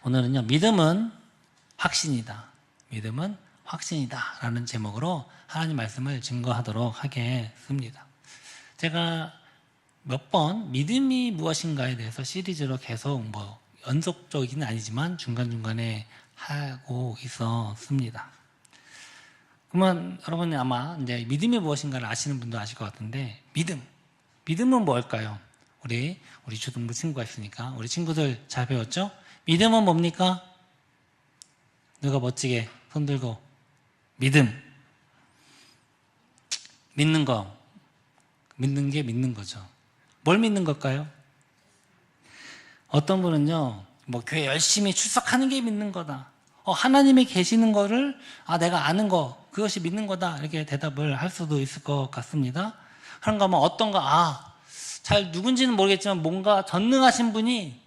오늘은요, 믿음은 확신이다. 믿음은 확신이다. 라는 제목으로 하나님 말씀을 증거하도록 하겠습니다. 제가 몇 번 믿음이 무엇인가에 대해서 시리즈로 계속 연속적이긴 아니지만 중간중간에 하고 있었습니다. 그러면 여러분이 아마 이제 믿음이 무엇인가를 아시는 분도 아실 것 같은데, 믿음은 뭘까요? 우리 초등부 친구가 있으니까 우리 친구들 잘 배웠죠? 믿음은 뭡니까? 누가 멋지게 손 들고. 믿는 거, 믿는 게 믿는 거죠. 뭘 믿는 걸까요? 어떤 분은요, 교회 열심히 출석하는 게 믿는 거다. 하나님이 계시는 거를 내가 아는 거, 그것이 믿는 거다. 이렇게 대답을 할 수도 있을 것 같습니다. 그런가 하면 어떤가, 잘 누군지는 모르겠지만 뭔가 전능하신 분이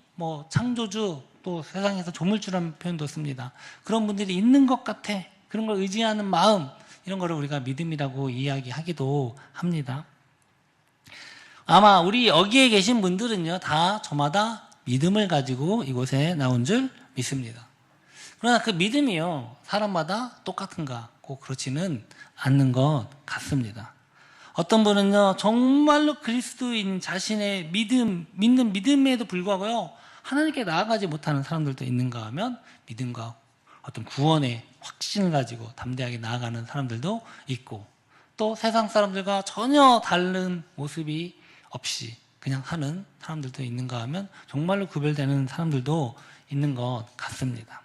창조주, 또 세상에서 조물주라는 표현도 씁니다. 그런 분들이 있는 것 같아. 그런 걸 의지하는 마음, 이런 거를 우리가 믿음이라고 이야기하기도 합니다. 아마 우리 여기에 계신 분들은요, 다 저마다 믿음을 가지고 이곳에 나온 줄 믿습니다. 그러나 그 믿음이요, 사람마다 똑같은가? 꼭 그렇지는 않는 것 같습니다. 어떤 분은요, 정말로 그리스도인 자신의 믿는 믿음에도 불구하고요, 하나님께 나아가지 못하는 사람들도 있는가 하면 믿음과 어떤 구원의 확신을 가지고 담대하게 나아가는 사람들도 있고, 또 세상 사람들과 전혀 다른 모습이 없이 그냥 하는 사람들도 있는가 하면 정말로 구별되는 사람들도 있는 것 같습니다.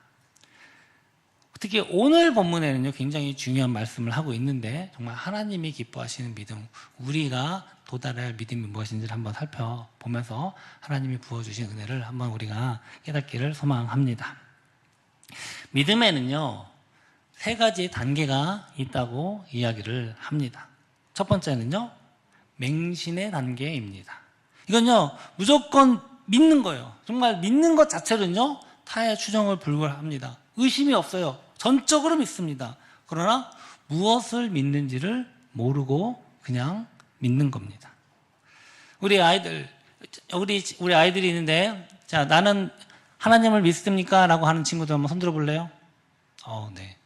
특히 오늘 본문에는요, 굉장히 중요한 말씀을 하고 있는데, 정말 하나님이 기뻐하시는 믿음, 우리가 도달해야 할 믿음이 무엇인지를 한번 살펴보면서 하나님이 부어주신 은혜를 한번 우리가 깨닫기를 소망합니다. 믿음에는요, 3가지 단계가 있다고 이야기를 합니다. 첫 번째는요, 맹신의 단계입니다. 이건요, 무조건 믿는 거예요. 정말 믿는 것 자체는요, 타의 추정을 불허합니다. 의심이 없어요. 전적으로 믿습니다. 그러나 무엇을 믿는지를 모르고 그냥 믿는 겁니다. 우리 아이들이 있는데, 자, 나는 하나님을 믿습니까? 라고 하는 친구들 한번 손 들어 볼래요? 네.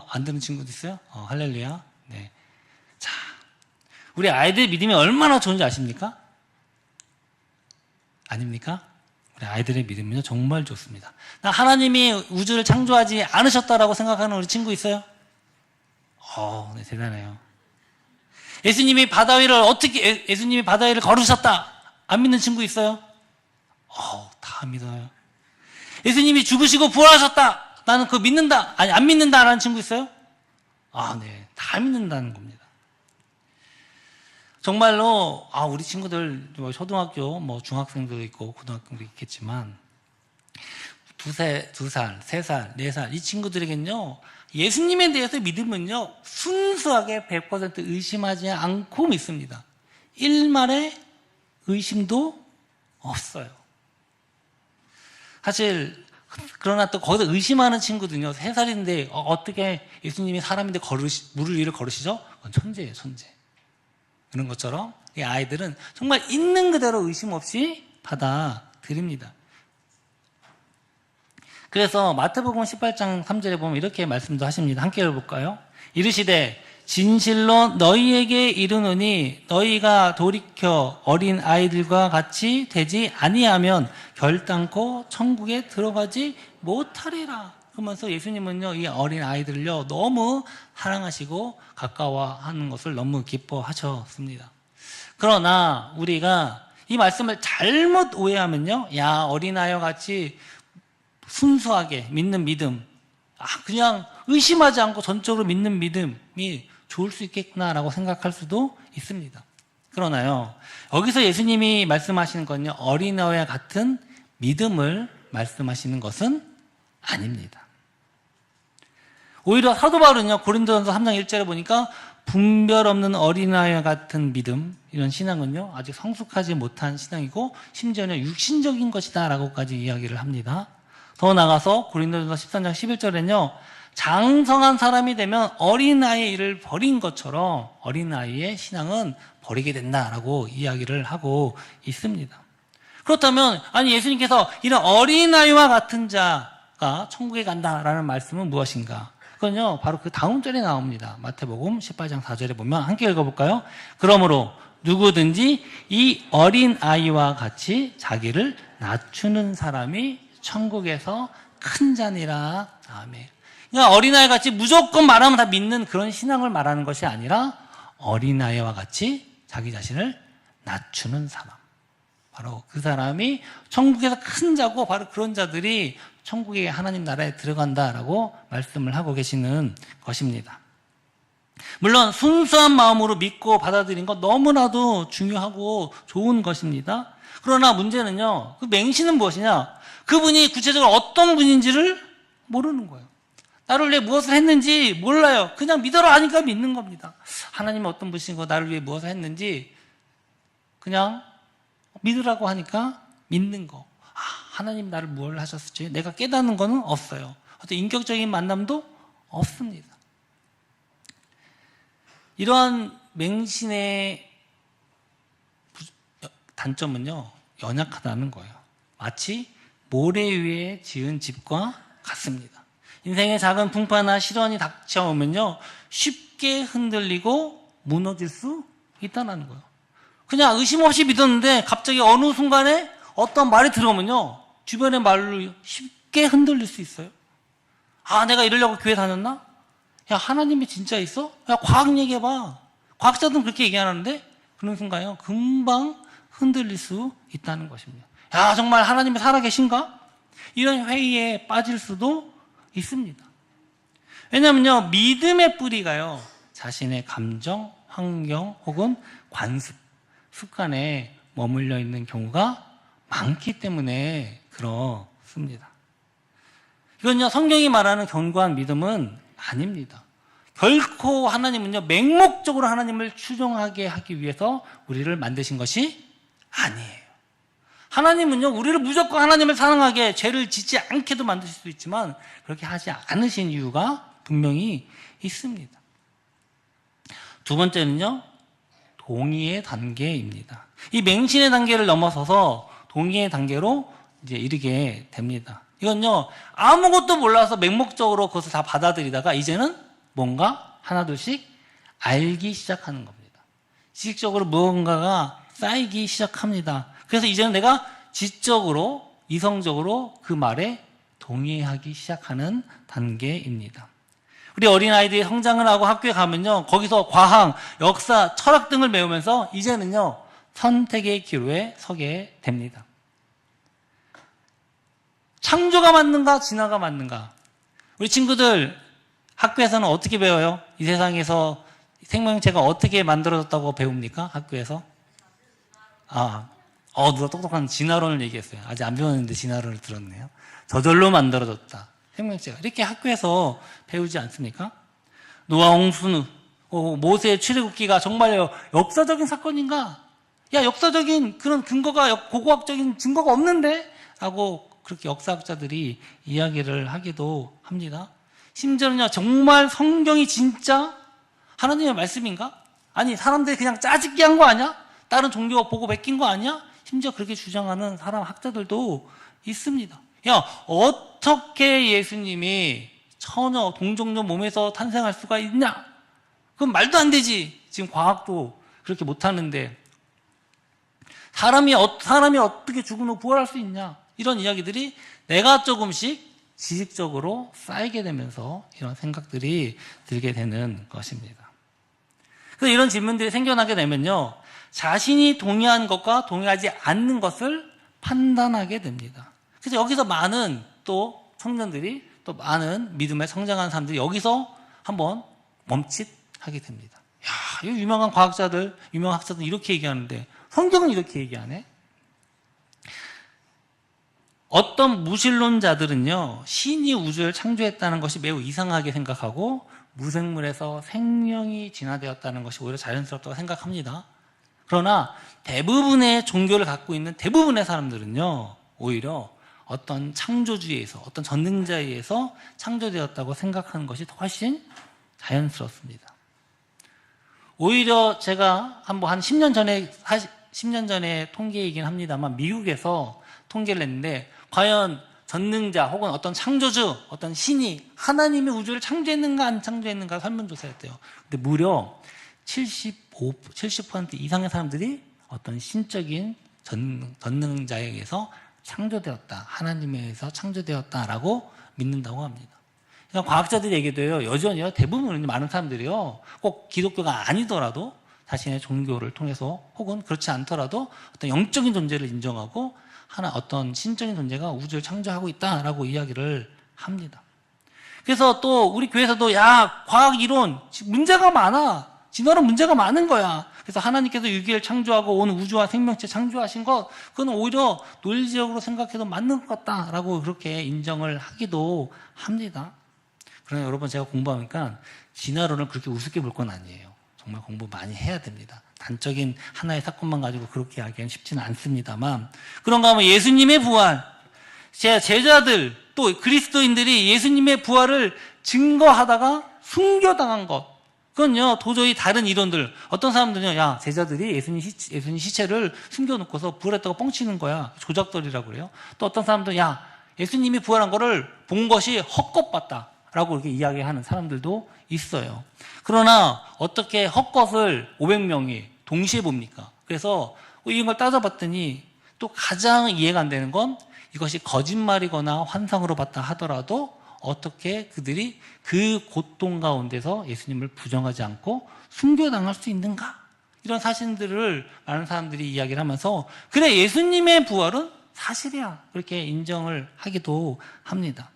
안 드는 친구도 있어요? 할렐루야. 네. 자, 우리 아이들 믿음이 얼마나 좋은지 아십니까? 아닙니까? 우리 아이들의 믿음은요, 정말 좋습니다. 하나님이 우주를 창조하지 않으셨다라고 생각하는 우리 친구 있어요? 네, 대단해요. 예수님이 바다 위를 걸으셨다. 안 믿는 친구 있어요? 다 믿어요. 예수님이 죽으시고 부활하셨다. 나는 그거 믿는다. 아니, 안 믿는다라는 친구 있어요? 네, 다 믿는다는 겁니다. 정말로 우리 친구들 초등학교 중학생도 있고 고등학생도 있겠지만 2살, 3살, 4살 이 친구들에겐요, 예수님에 대해서 믿음은요, 순수하게 100% 의심하지 않고 믿습니다. 일말의 의심도 없어요. 사실 그러나 또 거기서 의심하는 친구들은요, 3살인데 어떻게 예수님이 사람인데 물을 위를 걸으시죠? 그건 천재예요, 천재. 그런 것처럼 이 아이들은 정말 있는 그대로 의심 없이 받아들입니다. 그래서 마태복음 18장 3절에 보면 이렇게 말씀도 하십니다. 함께 읽어볼까요? 이르시되 진실로 너희에게 이르노니 너희가 돌이켜 어린 아이들과 같이 되지 아니하면 결단코 천국에 들어가지 못하리라. 그러면서 예수님은요, 이 어린 아이들을요, 너무 사랑하시고 가까워하는 것을 너무 기뻐하셨습니다. 그러나 우리가 이 말씀을 잘못 오해하면요, 어린아이와 같이 순수하게 믿는 믿음, 그냥 의심하지 않고 전적으로 믿는 믿음이 좋을 수 있겠구나라고 생각할 수도 있습니다. 그러나요, 여기서 예수님이 말씀하시는 건요, 어린아이와 같은 믿음을 말씀하시는 것은 아닙니다. 오히려 사도 바울은요, 고린도전서 3장 1절에 보니까 분별 없는 어린아이와 같은 믿음, 이런 신앙은요, 아직 성숙하지 못한 신앙이고 심지어는 육신적인 것이다 라고까지 이야기를 합니다. 더 나아가서 고린도전서 13장 11절에는요, 장성한 사람이 되면 어린아이의 일을 버린 것처럼 어린아이의 신앙은 버리게 된다라고 이야기를 하고 있습니다. 그렇다면 예수님께서 이런 어린아이와 같은 자, 자가 천국에 간다라는 말씀은 무엇인가? 그건요, 바로 그 다음 절에 나옵니다. 마태복음 18장 4절에 보면 함께 읽어볼까요? 그러므로 누구든지 이 어린 아이와 같이 자기를 낮추는 사람이 천국에서 큰 자니라. 아멘. 그러니까 어린아이 같이 무조건 말하면 다 믿는 그런 신앙을 말하는 것이 아니라 어린아이와 같이 자기 자신을 낮추는 사람. 바로 그 사람이 천국에서 큰 자고 바로 그런 자들이 천국의 하나님 나라에 들어간다라고 말씀을 하고 계시는 것입니다. 물론 순수한 마음으로 믿고 받아들인 것 너무나도 중요하고 좋은 것입니다. 그러나 문제는요, 그 맹신은 무엇이냐? 그분이 구체적으로 어떤 분인지를 모르는 거예요. 나를 위해 무엇을 했는지 몰라요. 그냥 믿어라 하니까 믿는 겁니다. 하나님이 어떤 분이시고 나를 위해 무엇을 했는지 그냥 믿으라고 하니까 믿는 거. 아, 하나님 나를 뭘 하셨을지 내가 깨닫는 거는 없어요. 어떤 인격적인 만남도 없습니다. 이러한 맹신의 단점은요, 연약하다는 거예요. 마치 모래 위에 지은 집과 같습니다. 인생의 작은 풍파나 시련이 닥쳐오면요, 쉽게 흔들리고 무너질 수 있다는 거예요. 그냥 의심 없이 믿었는데 갑자기 어느 순간에 어떤 말이 들어오면요, 주변의 말로 쉽게 흔들릴 수 있어요. 아, 내가 이러려고 교회 다녔나? 야, 하나님이 진짜 있어? 야, 과학 얘기해봐. 과학자들은 그렇게 얘기하는데 그런 순간에요, 금방 흔들릴 수 있다는 것입니다. 야, 정말 하나님이 살아계신가? 이런 회의에 빠질 수도 있습니다. 왜냐면요, 믿음의 뿌리가요, 자신의 감정, 환경 혹은 관습, 습관에 머물러 있는 경우가 많기 때문에 그렇습니다. 이건요, 성경이 말하는 견고한 믿음은 아닙니다. 결코 하나님은요, 맹목적으로 하나님을 추종하게 하기 위해서 우리를 만드신 것이 아니에요. 하나님은요, 우리를 무조건 하나님을 사랑하게, 죄를 짓지 않게도 만드실 수 있지만 그렇게 하지 않으신 이유가 분명히 있습니다. 두 번째는요, 동의의 단계입니다. 이 맹신의 단계를 넘어서서 동의의 단계로 이제 이르게 됩니다. 이건요, 아무것도 몰라서 맹목적으로 그것을 다 받아들이다가 이제는 뭔가 하나둘씩 알기 시작하는 겁니다. 지식적으로 무언가가 쌓이기 시작합니다. 그래서 이제는 내가 지적으로, 이성적으로 그 말에 동의하기 시작하는 단계입니다. 우리 어린아이들이 성장을 하고 학교에 가면요, 거기서 과학, 역사, 철학 등을 배우면서 이제는요, 선택의 기로에 서게 됩니다. 창조가 맞는가, 진화가 맞는가? 우리 친구들 학교에서는 어떻게 배워요? 이 세상에서 생명체가 어떻게 만들어졌다고 배웁니까? 학교에서? 누가 똑똑한 진화론을 얘기했어요. 아직 안 배웠는데 진화론을 들었네요. 저절로 만들어졌다. 생명체가. 이렇게 학교에서 배우지 않습니까? 노아 홍수, 모세의 출애굽기가 정말 역사적인 사건인가? 야, 역사적인 그런 근거가, 고고학적인 증거가 없는데? 하고 그렇게 역사학자들이 이야기를 하기도 합니다. 심지어는요, 정말 성경이 진짜 하나님의 말씀인가? 아니, 사람들이 그냥 짜집기 한 거 아니야? 다른 종교가 보고 베낀 거 아니야? 심지어 그렇게 주장하는 사람, 학자들도 있습니다. 야, 어떻게 예수님이 처녀, 동정녀 몸에서 탄생할 수가 있냐? 그건 말도 안 되지. 지금 과학도 그렇게 못하는데. 사람이 어떻게 죽은 후 부활할 수 있냐? 이런 이야기들이 내가 조금씩 지식적으로 쌓이게 되면서 이런 생각들이 들게 되는 것입니다. 그래서 이런 질문들이 생겨나게 되면요, 자신이 동의한 것과 동의하지 않는 것을 판단하게 됩니다. 그래서 여기서 많은 또 청년들이, 또 많은 믿음에 성장한 사람들이 여기서 한번 멈칫하게 됩니다. 야, 이 유명한 과학자들, 유명한 학자들 이렇게 얘기하는데 성경은 이렇게 얘기하네? 어떤 무신론자들은요, 신이 우주를 창조했다는 것이 매우 이상하게 생각하고 무생물에서 생명이 진화되었다는 것이 오히려 자연스럽다고 생각합니다. 그러나 대부분의 종교를 갖고 있는 대부분의 사람들은요, 오히려 어떤 창조주의에서, 어떤 전능자에 의해서 창조되었다고 생각하는 것이 훨씬 자연스럽습니다. 오히려 제가 한 10년 전에 통계이긴 합니다만 미국에서 통계를 냈는데 과연 전능자 혹은 어떤 창조주, 어떤 신이 하나님의 우주를 창조했는가 안 창조했는가 설문조사였대요. 근데 무려 70% 이상의 사람들이 어떤 신적인 전능자에 의해서 창조되었다. 하나님에 의해서 창조되었다라고 믿는다고 합니다. 그러니까 과학자들이 얘기해도요, 여전히요, 대부분 많은 사람들이요, 꼭 기독교가 아니더라도 자신의 종교를 통해서 혹은 그렇지 않더라도 어떤 영적인 존재를 인정하고 어떤 신적인 존재가 우주를 창조하고 있다라고 이야기를 합니다. 그래서 또 우리 교회에서도 야, 과학 이론 문제가 많아. 진화론 문제가 많은 거야. 그래서 하나님께서 유기를 창조하고 온 우주와 생명체 창조하신 것, 그건 오히려 논리적으로 생각해도 맞는 것 같다라고 그렇게 인정을 하기도 합니다. 그러나 여러분, 제가 공부하니까 진화론을 그렇게 우습게 볼 건 아니에요. 정말 공부 많이 해야 됩니다. 단적인 하나의 사건만 가지고 그렇게 이야기하기는 쉽지는 않습니다만, 그런가 하면 예수님의 부활, 제 제자들 또 그리스도인들이 예수님의 부활을 증거하다가 순교당한 것, 그건요 도저히 다른 이론들, 어떤 사람들은요, 야, 제자들이 예수님 시체를 숨겨놓고서 부활했다고 뻥치는 거야, 조작설이라고 그래요. 또 어떤 사람들은 야, 예수님이 부활한 거를 본 것이 헛것봤다 라고 이렇게 이야기하는 사람들도 있어요. 그러나 어떻게 헛것을 500명이 동시에 봅니까? 그래서 이런 걸 따져봤더니 또 가장 이해가 안 되는 건, 이것이 거짓말이거나 환상으로 봤다 하더라도 어떻게 그들이 그 고통 가운데서 예수님을 부정하지 않고 순교당할 수 있는가? 이런 사실들을 많은 사람들이 이야기를 하면서, 그래, 예수님의 부활은 사실이야, 그렇게 인정을 하기도 합니다.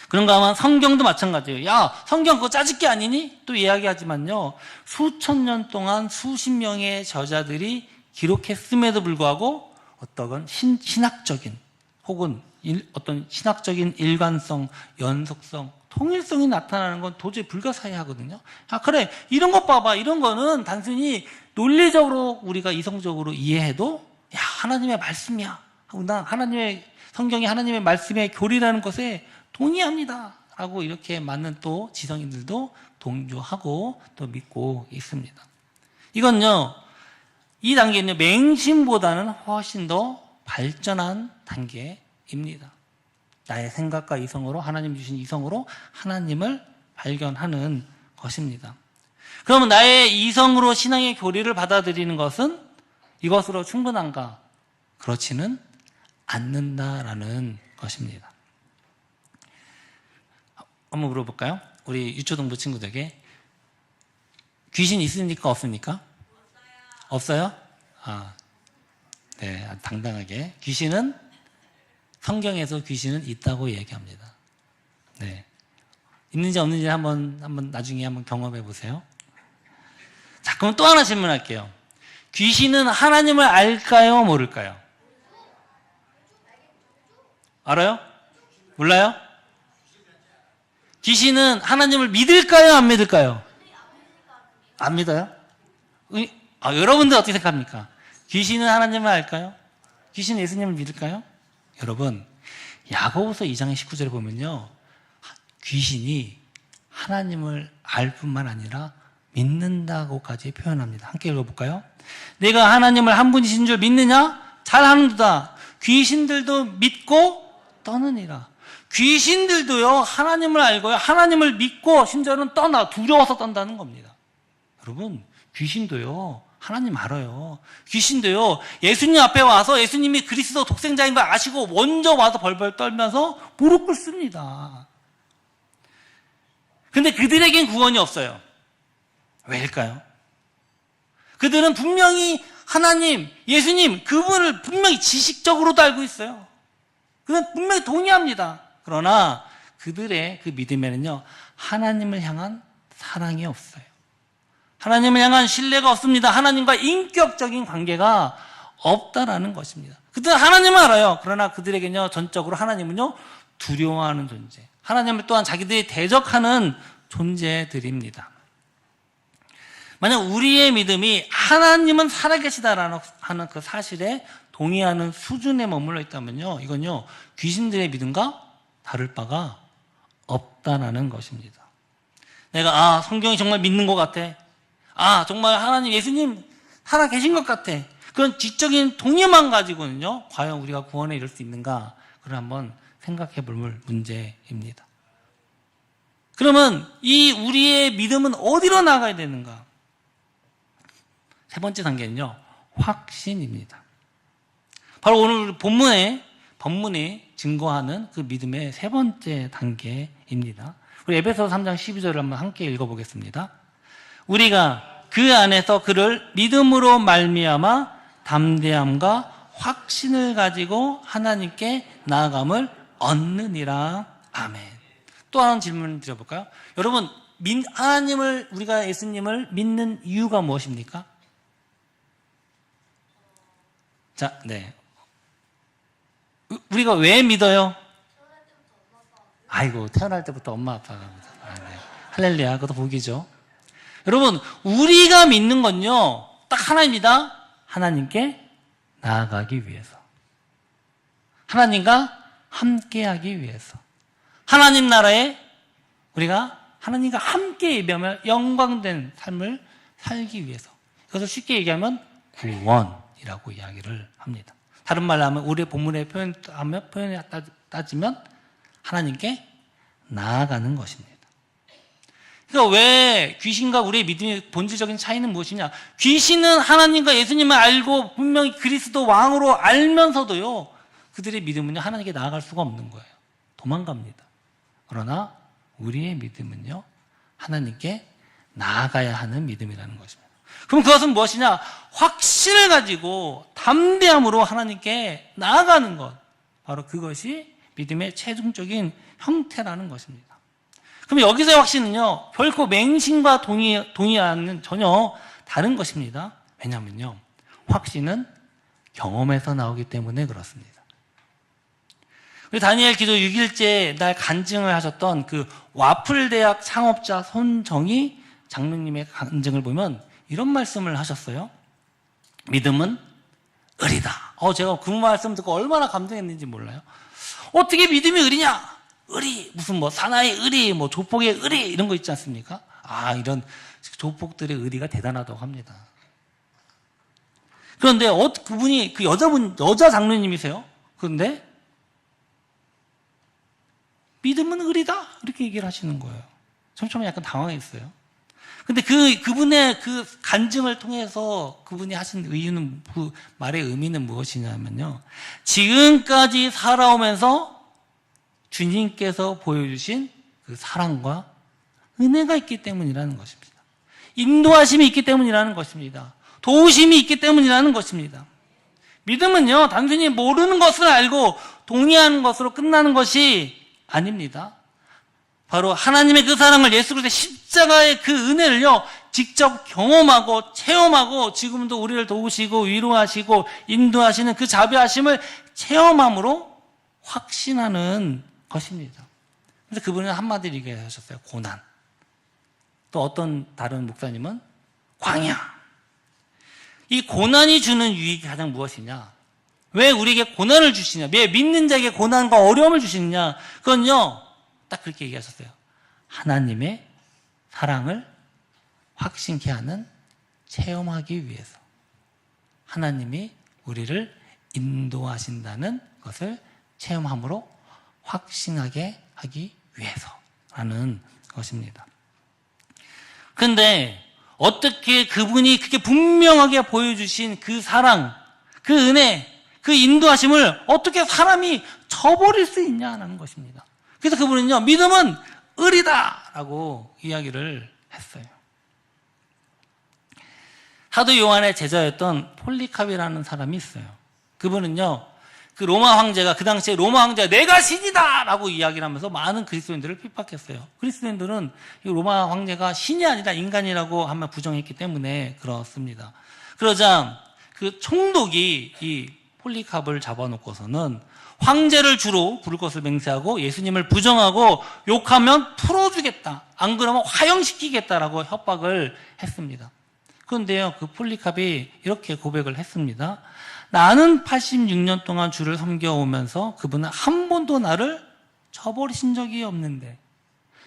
그런가 하면 성경도 마찬가지예요. 야, 성경 그거 짜집기 아니니? 또 이야기하지만요, 수천 년 동안 수십 명의 저자들이 기록했음에도 불구하고 어떤 신학적인 혹은 어떤 신학적인 일관성, 연속성, 통일성이 나타나는 건 도저히 불가사의하거든요. 아, 그래, 이런 것 봐봐. 이런 거는 단순히 논리적으로 우리가 이성적으로 이해해도 야, 하나님의 말씀이야. 나 하나님의 성경이 하나님의 말씀의 교리라는 것에 동의합니다 라고 이렇게 많은 또 지성인들도 동조하고 또 믿고 있습니다. 이건요, 이 단계는 맹신보다는 훨씬 더 발전한 단계입니다. 나의 생각과 이성으로, 하나님 주신 이성으로 하나님을 발견하는 것입니다. 그러면 나의 이성으로 신앙의 교리를 받아들이는 것은 이것으로 충분한가? 그렇지는 않는다라는 것입니다. 한번 물어볼까요? 우리 유초등부 친구들에게 귀신 있습니까? 없습니까? 없어요? 아, 네, 당당하게. 귀신은, 성경에서 귀신은 있다고 얘기합니다. 네. 있는지 없는지 한번 나중에 한번 경험해 보세요. 자, 그럼 또 하나 질문할게요. 귀신은 하나님을 알까요? 모를까요? 알아요? 몰라요? 귀신은 하나님을 믿을까요? 안 믿을까요? 안 믿어요? 여러분들 어떻게 생각합니까? 귀신은 하나님을 알까요? 귀신은 예수님을 믿을까요? 여러분, 야고보서 2장 19절에 보면요, 귀신이 하나님을 알 뿐만 아니라 믿는다고까지 표현합니다. 함께 읽어볼까요? 내가 하나님을 한 분이신 줄 믿느냐? 잘하는도다. 귀신들도 믿고 떠느니라. 귀신들도요, 하나님을 알고요, 하나님을 믿고 심지어는 두려워서 떤다는 겁니다. 여러분, 귀신도요, 하나님 알아요. 귀신도요, 예수님 앞에 와서 예수님이 그리스도 독생자인 걸 아시고 먼저 와서 벌벌 떨면서 무릎 꿇습니다. 근데 그들에겐 구원이 없어요. 왜일까요? 그들은 분명히 하나님, 예수님, 그분을 분명히 지식적으로도 알고 있어요. 그는 분명히 동의합니다. 그러나 그들의 그 믿음에는요, 하나님을 향한 사랑이 없어요. 하나님을 향한 신뢰가 없습니다. 하나님과 인격적인 관계가 없다라는 것입니다. 그들은 하나님을 알아요. 그러나 그들에게는요, 전적으로 하나님은요, 두려워하는 존재, 하나님을 또한 자기들이 대적하는 존재들입니다. 만약 우리의 믿음이 하나님은 살아계시다라는 하는 그 사실에 동의하는 수준에 머물러 있다면요, 이건요, 귀신들의 믿음과 다를 바가 없다라는 것입니다. 내가 성경이 정말 믿는 것 같아. 정말 하나님, 예수님 살아계신 것 같아. 그런 지적인 동의만 가지고는요, 과연 우리가 구원에 이를 수 있는가? 그걸 한번 생각해 볼 문제입니다. 그러면 이 우리의 믿음은 어디로 나가야 되는가? 세 번째 단계는요, 확신입니다. 바로 오늘 본문에 증거하는 그 믿음의 세 번째 단계입니다. 우리 에베소서 3장 12절을 한번 함께 읽어보겠습니다. 우리가 그 안에서 그를 믿음으로 말미암아 담대함과 확신을 가지고 하나님께 나아감을 얻느니라. 아멘. 또 하나 질문 드려볼까요? 여러분, 하나님을, 우리가 예수님을 믿는 이유가 무엇입니까? 자, 네. 우리가 왜 믿어요? 아이고, 태어날 때부터 엄마 아빠가. 네. 할렐루야, 그것도 복이죠. 여러분, 우리가 믿는 건요, 딱 하나입니다. 하나님께 나아가기 위해서. 하나님과 함께하기 위해서. 하나님 나라에 우리가 하나님과 함께 예배하며 영광된 삶을 살기 위해서. 이것을 쉽게 얘기하면 구원이라고 이야기를 합니다. 다른 말로 하면 우리의 본문에 표현에 따지면 하나님께 나아가는 것입니다. 그러니까 왜 귀신과 우리의 믿음의 본질적인 차이는 무엇이냐? 귀신은 하나님과 예수님을 알고 분명히 그리스도 왕으로 알면서도요, 그들의 믿음은요, 하나님께 나아갈 수가 없는 거예요. 도망갑니다. 그러나 우리의 믿음은요, 하나님께 나아가야 하는 믿음이라는 것입니다. 그럼 그것은 무엇이냐? 확신을 가지고 담대함으로 하나님께 나아가는 것. 바로 그것이 믿음의 최종적인 형태라는 것입니다. 그럼 여기서의 확신은요, 결코 맹신과 동의하는 전혀 다른 것입니다. 왜냐하면요, 확신은 경험에서 나오기 때문에 그렇습니다. 우리 다니엘 기도 6일째 날 간증을 하셨던 그 와플대학 창업자 손정희 장로님의 간증을 보면 이런 말씀을 하셨어요. 믿음은 의리다. 제가 그 말씀 듣고 얼마나 감동했는지 몰라요. 어떻게 믿음이 의리냐? 의리, 무슨 뭐 사나이 의리, 뭐 조폭의 의리 이런 거 있지 않습니까? 이런 조폭들의 의리가 대단하다고 합니다. 그런데 그분이 그 여자 장로님이세요. 그런데 믿음은 의리다 이렇게 얘기를 하시는 거예요. 처음에 약간 당황했어요. 근데 그분의 그 간증을 통해서 그분이 하신 이유는, 그 말의 의미는 무엇이냐면요, 지금까지 살아오면서 주님께서 보여주신 그 사랑과 은혜가 있기 때문이라는 것입니다. 인도하심이 있기 때문이라는 것입니다. 도우심이 있기 때문이라는 것입니다. 믿음은요, 단순히 모르는 것을 알고 동의하는 것으로 끝나는 것이 아닙니다. 바로 하나님의 그 사랑을, 예수 그리스도의 십자가의 그 은혜를요, 직접 경험하고 체험하고 지금도 우리를 도우시고 위로하시고 인도하시는 그 자비하심을 체험함으로 확신하는 것입니다. 그래서 그분은 한마디로 얘기하셨어요. 고난. 또 어떤 다른 목사님은 광야. 이 고난이 주는 유익이 가장 무엇이냐? 왜 우리에게 고난을 주시냐? 왜 믿는 자에게 고난과 어려움을 주시느냐? 그건요, 딱 그렇게 얘기하셨어요. 하나님의 사랑을 확신케 하는, 체험하기 위해서. 하나님이 우리를 인도하신다는 것을 체험함으로 확신하게 하기 위해서라는 것입니다. 그런데 어떻게 그분이 그렇게 분명하게 보여주신 그 사랑, 그 은혜, 그 인도하심을 어떻게 사람이 저버릴 수 있냐는 것입니다. 그래서 그분은요, 믿음은 의리다라고 이야기를 했어요. 사도 요한의 제자였던 폴리캅이라는 사람이 있어요. 그분은요, 그 로마 황제가, 그 당시에 로마 황제가 내가 신이다! 라고 이야기를 하면서 많은 그리스도인들을 핍박했어요. 그리스도인들은 이 로마 황제가 신이 아니라 인간이라고 한번 부정했기 때문에 그렇습니다. 그러자 그 총독이 이 폴리캅을 잡아놓고서는 황제를 주로 부를 것을 맹세하고 예수님을 부정하고 욕하면 풀어주겠다. 안 그러면 화형시키겠다라고 협박을 했습니다. 그런데요, 그 폴리캅이 이렇게 고백을 했습니다. 나는 86년 동안 주를 섬겨오면서 그분은 한 번도 나를 저버리신 적이 없는데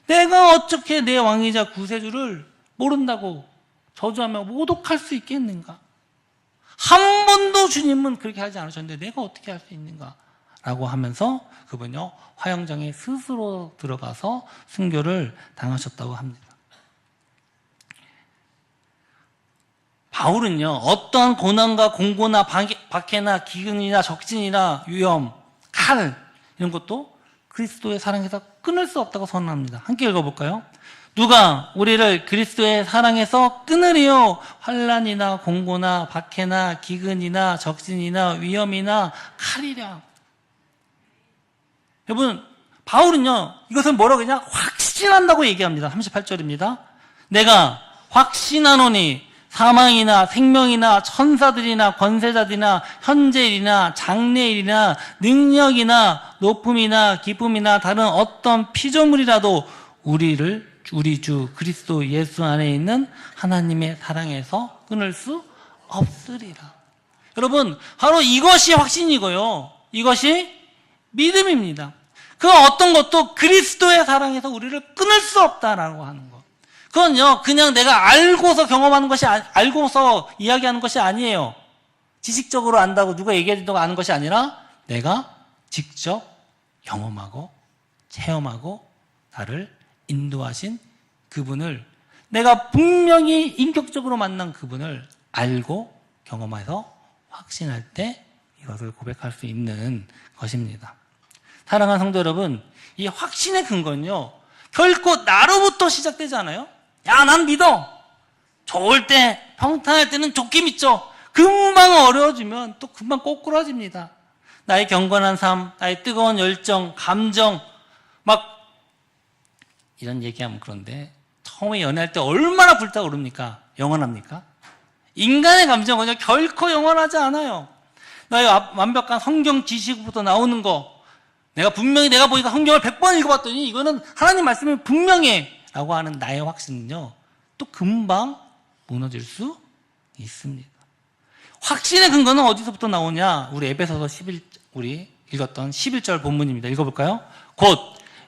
내가 어떻게 내 왕이자 구세주를 모른다고 저주하며 모독할 수 있겠는가? 한 번도 주님은 그렇게 하지 않으셨는데 내가 어떻게 할 수 있는가? 라고 하면서 그분요 화영장에 스스로 들어가서 순교를 당하셨다고 합니다. 바울은요 어떠한 고난과 공고나 박해나 기근이나 적진이나 위험, 칼 이런 것도 그리스도의 사랑에서 끊을 수 없다고 선언합니다. 함께 읽어볼까요? 누가 우리를 그리스도의 사랑에서 끊으리요? 환난이나 공고나 박해나 기근이나 적진이나 위험이나 칼이랴. 여러분 바울은요 이것을 뭐라고 그냥 확신한다고 얘기합니다. 38절입니다. 내가 확신하노니 사망이나 생명이나 천사들이나 권세자들이나 현재일이나 장래일이나 능력이나 높음이나 기쁨이나 다른 어떤 피조물이라도 우리 주 그리스도 예수 안에 있는 하나님의 사랑에서 끊을 수 없으리라. 여러분 바로 이것이 확신이고요. 이것이 믿음입니다. 그 어떤 것도 그리스도의 사랑에서 우리를 끊을 수 없다라고 하는 것. 그건요 그냥 내가 알고서 경험하는 것이 알고서 이야기하는 것이 아니에요. 지식적으로 안다고 누가 얘기해준다고 아는 것이 아니라 내가 직접 경험하고 체험하고 나를 인도하신 그분을 내가 분명히 인격적으로 만난 그분을 알고 경험해서 확신할 때 이것을 고백할 수 있는 것입니다. 사랑하는 성도 여러분, 이 확신의 근거는요 결코 나로부터 시작되지 않아요. 야, 난 믿어. 좋을 때, 평탄할 때는 좋게 믿죠. 금방 어려워지면 또 금방 꼬꾸라집니다. 나의 경건한 삶, 나의 뜨거운 열정, 감정, 막 이런 얘기하면 그런데 처음에 연애할 때 얼마나 불타오릅니까? 영원합니까? 인간의 감정은요 결코 영원하지 않아요. 나의 완벽한 성경 지식부터 나오는 거, 내가 보니까 성경을 100번 읽어봤더니 이거는 하나님 말씀이 분명해 라고 하는 나의 확신은요 또 금방 무너질 수 있습니다. 확신의 근거는 어디서부터 나오냐? 우리 에베소서 11, 우리 읽었던 11절 본문입니다. 읽어볼까요? 곧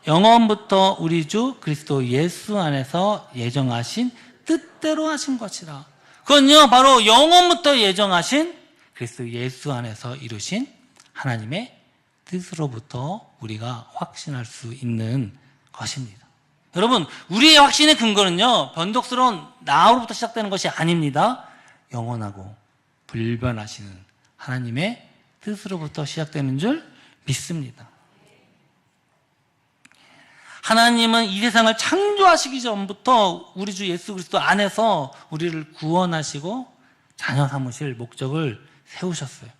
영원부터 우리 주 그리스도 예수 안에서 예정하신 뜻대로 하신 것이라. 그건요 바로 영원부터 예정하신 그리스도 예수 안에서 이루신 하나님의 뜻으로부터 우리가 확신할 수 있는 것입니다. 여러분 우리의 확신의 근거는요 변덕스러운 나로부터 시작되는 것이 아닙니다. 영원하고 불변하시는 하나님의 뜻으로부터 시작되는 줄 믿습니다. 하나님은 이 세상을 창조하시기 전부터 우리 주 예수 그리스도 안에서 우리를 구원하시고 자녀 삼으실 목적을 세우셨어요.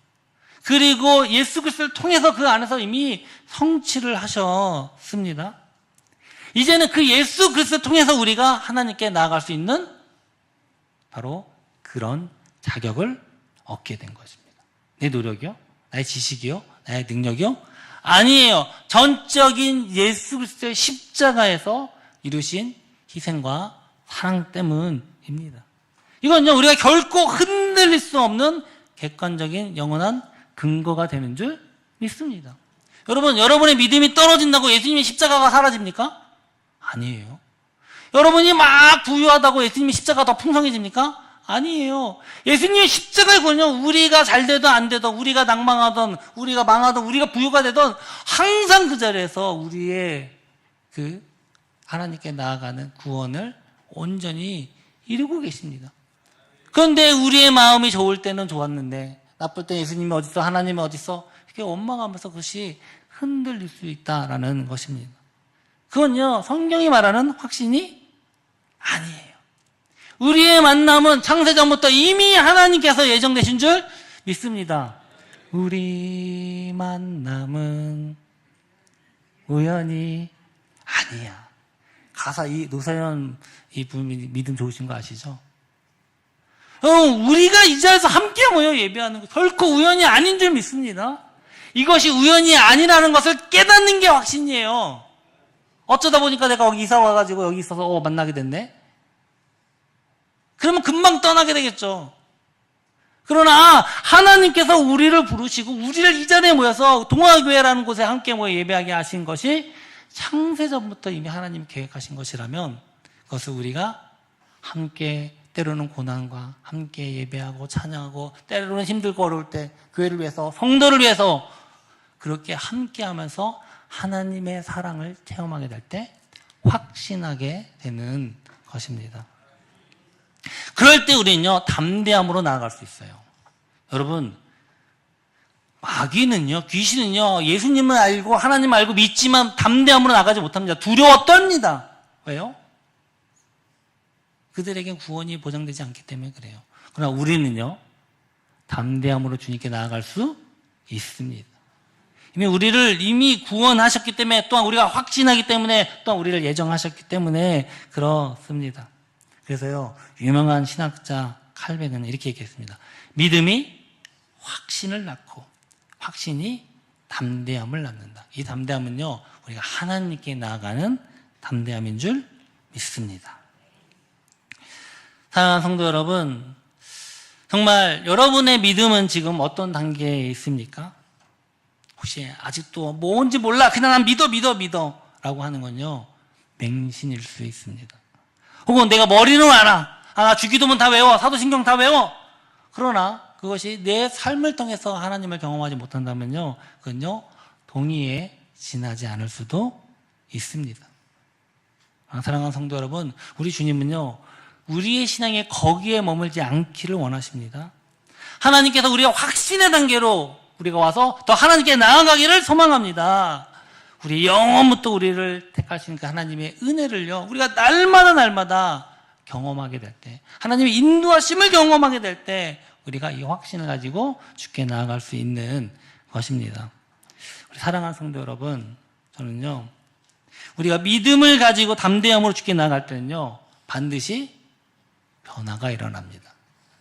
그리고 예수 그리스도를 통해서 그 안에서 이미 성취를 하셨습니다. 이제는 그 예수 그리스도를 통해서 우리가 하나님께 나아갈 수 있는 바로 그런 자격을 얻게 된 것입니다. 내 노력이요? 나의 지식이요? 나의 능력이요? 아니에요. 전적인 예수 그리스도의 십자가에서 이루신 희생과 사랑 때문입니다. 이건요 우리가 결코 흔들릴 수 없는 객관적인 영원한 근거가 되는 줄 믿습니다. 여러분의 믿음이 떨어진다고 예수님의 십자가가 사라집니까? 아니에요. 여러분이 막 부유하다고 예수님의 십자가가 더 풍성해집니까? 아니에요. 예수님의 십자가는요 우리가 잘 되든 안 되든, 우리가 낭망하든 우리가 망하든 우리가 부유가 되든 항상 그 자리에서 우리의 그 하나님께 나아가는 구원을 온전히 이루고 계십니다. 그런데 우리의 마음이 좋을 때는 좋았는데 나쁠 때 예수님이 어딨어, 하나님이 어딨어, 이렇게 원망하면서 그것이 흔들릴 수 있다라는 것입니다. 그건요 성경이 말하는 확신이 아니에요. 우리의 만남은 창세전부터 이미 하나님께서 예정되신 줄 믿습니다. 우리 만남은 우연이 아니야. 가사 이 노사연 이분 믿음 좋으신 거 아시죠? 우리가 이 자리에서 함께 모여 예배하는 거 결코 우연이 아닌 줄 믿습니다. 이것이 우연이 아니라는 것을 깨닫는 게 확신이에요. 어쩌다 보니까 내가 여기 이사 와가지고 여기 있어서 만나게 됐네. 그러면 금방 떠나게 되겠죠. 그러나 하나님께서 우리를 부르시고 우리를 이 자리에 모여서 동화교회라는 곳에 함께 모여 예배하게 하신 것이 창세전부터 이미 하나님이 계획하신 것이라면 그것을 우리가 함께 때로는 고난과 함께 예배하고 찬양하고 때로는 힘들고 어려울 때 교회를 위해서 성도를 위해서 그렇게 함께하면서 하나님의 사랑을 체험하게 될 때 확신하게 되는 것입니다. 그럴 때 우리는요, 담대함으로 나아갈 수 있어요. 여러분, 마귀는요, 귀신은요, 예수님을 알고 하나님을 알고 믿지만 담대함으로 나가지 못합니다. 두려워 떱니다. 왜요? 그들에겐 구원이 보장되지 않기 때문에 그래요. 그러나 우리는요, 담대함으로 주님께 나아갈 수 있습니다. 우리를 이미 구원하셨기 때문에, 또한 우리가 확신하기 때문에, 또한 우리를 예정하셨기 때문에 그렇습니다. 그래서요, 유명한 신학자 칼뱅은 이렇게 얘기했습니다. 믿음이 확신을 낳고 확신이 담대함을 낳는다. 이 담대함은요, 우리가 하나님께 나아가는 담대함인 줄 믿습니다. 사랑하는 성도 여러분, 정말 여러분의 믿음은 지금 어떤 단계에 있습니까? 혹시 아직도 뭔지 몰라, 그냥 난 믿어 라고 하는 건요, 맹신일 수 있습니다. 혹은 내가 머리는 알아, 나 주기도문 다 외워, 사도신경 다 외워. 그러나 그것이 내 삶을 통해서 하나님을 경험하지 못한다면요, 그건요, 동의에 지나지 않을 수도 있습니다. 사랑하는 성도 여러분, 우리 주님은요, 우리의 신앙이 거기에 머물지 않기를 원하십니다. 하나님께서 우리가 확신의 단계로 우리가 와서 더 하나님께 나아가기를 소망합니다. 우리 영원부터 우리를 택하신 그 하나님의 은혜를요, 우리가 날마다 경험하게 될 때, 하나님의 인도하심을 경험하게 될 때 우리가 이 확신을 가지고 주께 나아갈 수 있는 것입니다. 우리 사랑하는 성도 여러분, 저는요, 우리가 믿음을 가지고 담대함으로 주께 나아갈 때는요, 반드시 변화가 일어납니다.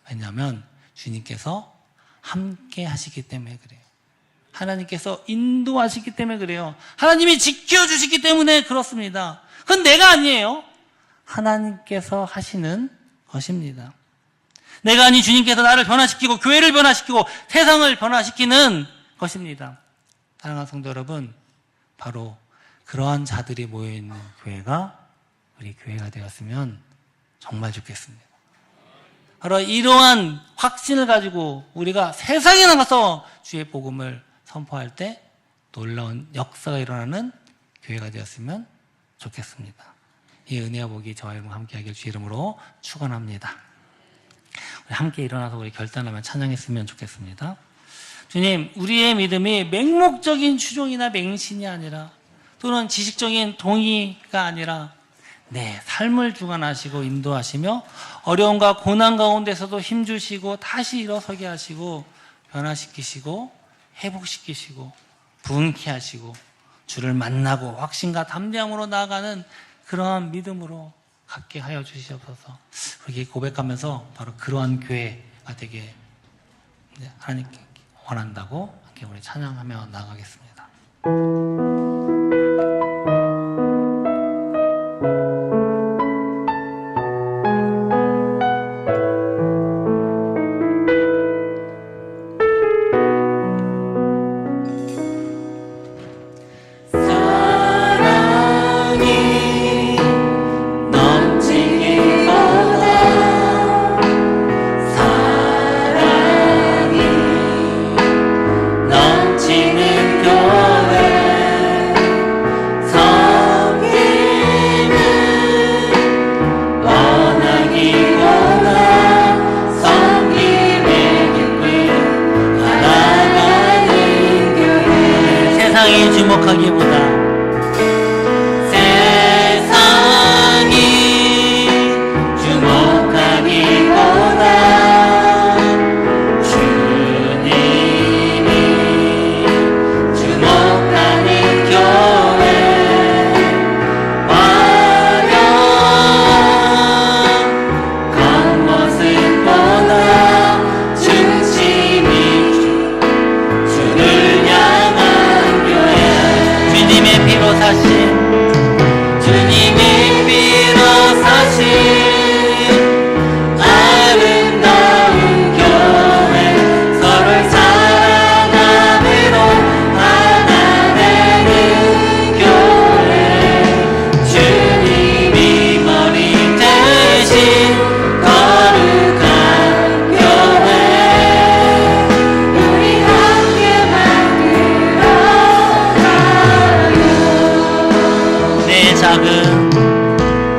왜냐하면 주님께서 함께 하시기 때문에 그래요. 하나님께서 인도하시기 때문에 그래요. 하나님이 지켜주시기 때문에 그렇습니다. 그건 내가 아니에요. 하나님께서 하시는 것입니다. 내가 아닌 주님께서 나를 변화시키고 교회를 변화시키고 세상을 변화시키는 것입니다. 사랑하는 성도 여러분, 바로 그러한 자들이 모여있는 교회가 우리 교회가 되었으면 정말 좋겠습니다. 바로 이러한 확신을 가지고 우리가 세상에 나가서 주의 복음을 선포할 때 놀라운 역사가 일어나는 교회가 되었으면 좋겠습니다. 이 은혜와 복이 저와 여러분 함께 하길 주 이름으로 축원합니다. 우리 함께 일어나서 우리 결단하며 찬양했으면 좋겠습니다. 주님, 우리의 믿음이 맹목적인 추종이나 맹신이 아니라, 또는 지식적인 동의가 아니라 내 삶을 주관하시고 인도하시며 어려움과 고난 가운데서도 힘주시고 다시 일어서게 하시고 변화시키시고 회복시키시고 부흥케 하시고 주를 만나고 확신과 담대함으로 나아가는 그러한 믿음으로 갖게 하여 주시옵소서. 그렇게 고백하면서 바로 그러한 교회가 되게 하나님께 원한다고 함께 우리 찬양하며 나아가겠습니다. 넘치는 교회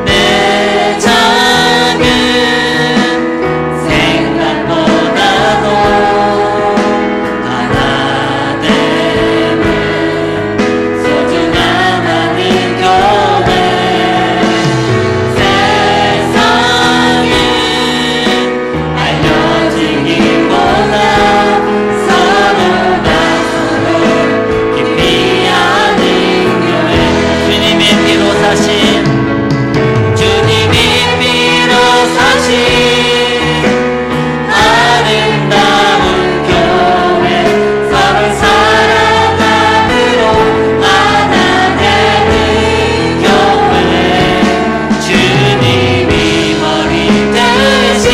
내 작은 생각보다도 하나 되는 소중한 하나님 교회 세상에 알려지기보다 서로가 서로 깊이 아는 교회 주님의 피로 사신 주님이 피로 사신 아름다운 교회 서로 사랑함으로 하나 되는 교회 주님이 머리 대신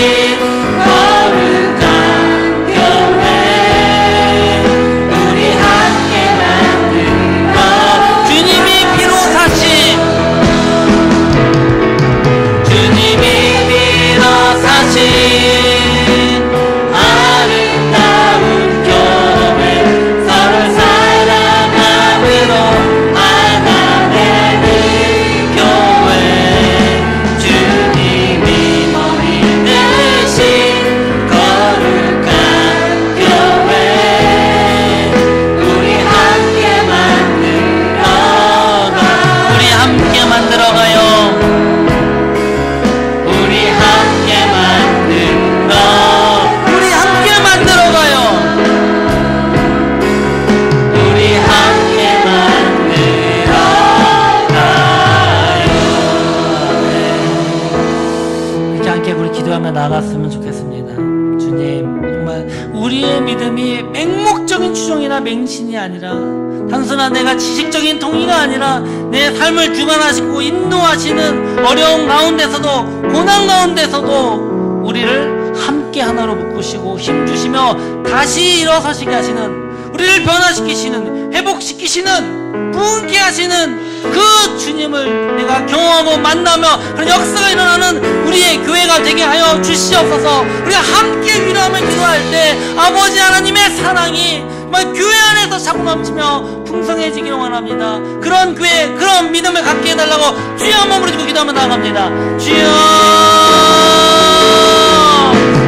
거룩한 교회 우리 함께 만들어 주님이 피로 사신 주님이 피로 사신 아름다운 교회 서로 사랑함으로 하나 되는 교회 주님이 머리 대신 거룩한 교회 우리 함께 만들어가 우리 함께 만들어가요 우리 함께 만들어가요 우리 함께 만들어가요 이렇게 함께 우리 기도하며 나갔으면 좋겠습니다. 주님 정말 우리의 믿음이 맹목적인 추종이나 맹신이 아니라 단순한 내가 지식적인 동의가 아니라 내 삶을 주관하시고 인도하시는 어려운 가운데서도 고난 가운데서도 우리를 함께 하나로 묶으시고 힘주시며 다시 일어서시게 하시는 우리를 변화시키시는 회복시키시는 부흥케 하시는 그 주님을 내가 경험하고 만나며 그런 역사가 일어나는 우리의 교회가 되게 하여 주시옵소서. 우리가 함께 위로하며 기도할 때 아버지 하나님의 사랑이 정말 교회 안에서 자꾸 넘치며 풍성해지기를 원합니다. 그런 교회 그런 믿음을 갖게 해달라고 주여 한번 부르짖고 기도하며 나아갑니다. 주여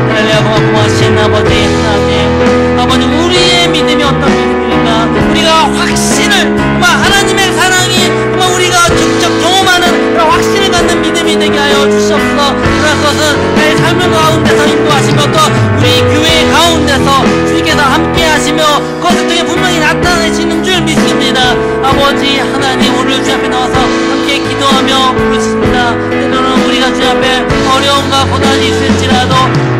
할렐루야 고마우신 아버지 하나님 아버지 우리의 믿음이 어떤 믿음입니까? 우리가 확신을 정말 하나님의 사랑이 정말 우리가 직접 경험하는 그런 확신을 갖는 믿음이 되게 하여 주시옵소서. 그런 것은 내 삶의 가운데서 인도하시며 또 우리 교회 가운데서 주님께서 함께 하시며 그것을 통해 분명히 나타내시는 줄 믿습니다. 아버지 하나님 오늘 주 앞에 나와서 함께 기도하며 부르십니다. 때로는 우리가 주 앞에 어려움과 고난이 있을지라도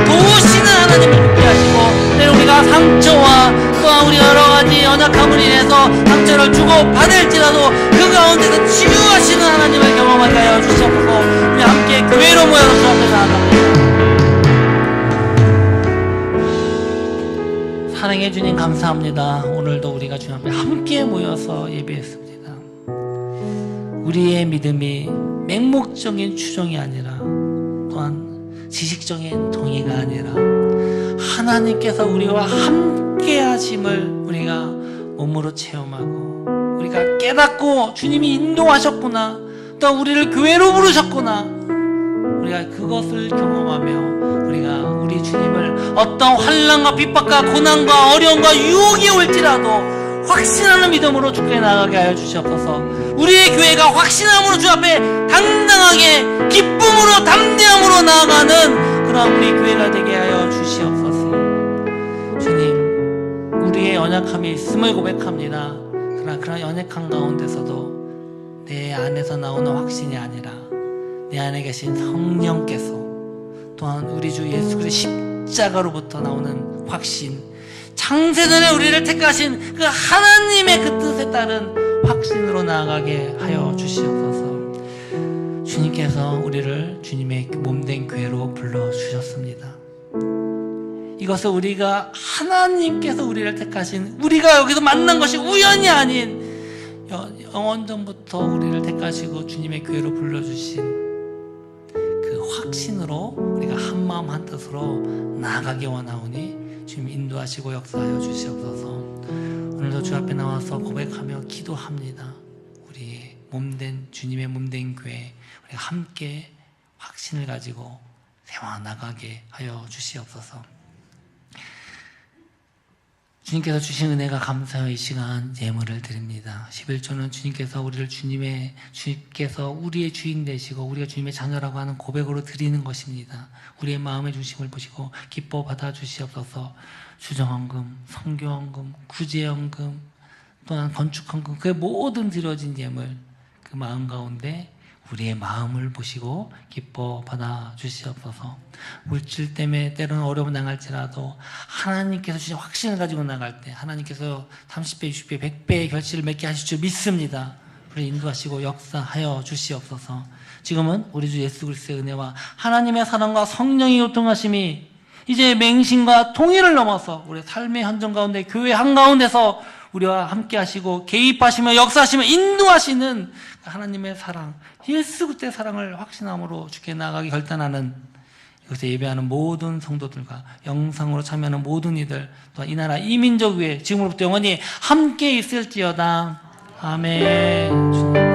도우시는 하나님을 믿게 하시고 때로 우리가 상처와 또한 우리 여러가지 연약함을 인해서 상처를 주고 받을지라도 그 가운데서 치유하시는 하나님을 경험하게 하여 주시옵소서. 우리 함께 교회로 모여서 주 앞에 나아갑니다. 사랑해 주님 감사합니다. 오늘도 우리가 주님 앞에 함께 모여서 예배했습니다. 우리의 믿음이 맹목적인 추종이 아니라 또한 지식적인 동의가 아니라 하나님께서 우리와 함께 하심을 우리가 몸으로 체험하고 우리가 깨닫고 주님이 인도하셨구나 또 우리를 교회로 부르셨구나 우리가 그것을 경험하며 우리가 우리 주님을 어떤 환난과 핍박과 고난과 어려움과 유혹이 올지라도 확신하는 믿음으로 주께 나가게 하여 주시옵소서. 우리의 교회가 확신함으로 주 앞에 당당하게 기쁨으로 담대함으로 나아가는 그런 우리 교회가 되게 하여 주시옵소서. 주님 우리의 연약함이 있음을 고백합니다. 그러나 그런 연약함 가운데서도 내 안에서 나오는 확신이 아니라 내 안에 계신 성령께서 또한 우리 주 예수 그리스도의 십자가로부터 나오는 확신 창세전에 우리를 택하신 그 하나님의 그 뜻에 따른 확신으로 나아가게 하여 주시옵소서. 주님께서 우리를 주님의 몸된 교회로 불러주셨습니다. 이것을 우리가 하나님께서 우리를 택하신 우리가 여기서 만난 것이 우연이 아닌 영원전부터 우리를 택하시고 주님의 교회로 불러주신 그 확신으로 우리가 한마음 한뜻으로 나아가기 원하오니 주님 인도하시고 역사하여 주시옵소서. 오늘도 주 앞에 나와서 고백하며 기도합니다. 우리 몸된 주님의 몸된 교회 우리가 함께 확신을 가지고 세워나가게 하여 주시옵소서. 주님께서 주신 은혜가 감사하여 이 시간 예물을 드립니다. 11조는 주님께서 우리를 주님께서 우리의 주인 되시고 우리가 주님의 자녀라고 하는 고백으로 드리는 것입니다. 우리의 마음의 중심을 보시고 기뻐 받아 주시옵소서. 주정헌금, 성교헌금, 구제헌금, 또한 건축헌금, 그 모든 드려진 예물, 그 마음 가운데 우리의 마음을 보시고 기뻐 받아 주시옵소서. 물질 때문에 때로는 어려움 당할지라도 하나님께서 주신 확신을 가지고 나갈 때 하나님께서 30배, 60배, 100배의 결실을 맺게 하실 줄 믿습니다. 우리 인도하시고 역사하여 주시옵소서. 지금은 우리 주 예수 그리스도의 은혜와 하나님의 사랑과 성령의 교통하심이 이제 맹신과 통일을 넘어서 우리 삶의 현장 가운데 교회 한가운데서 우리와 함께 하시고 개입하시며 역사하시며 인도하시는 하나님의 사랑, 예수 그리스도의 사랑을 확신함으로 주께 나아가기 결단하는 이곳에 예배하는 모든 성도들과 영상으로 참여하는 모든 이들, 또 이 나라 이 민족 위에 지금으로부터 영원히 함께 있을지어다. 아멘.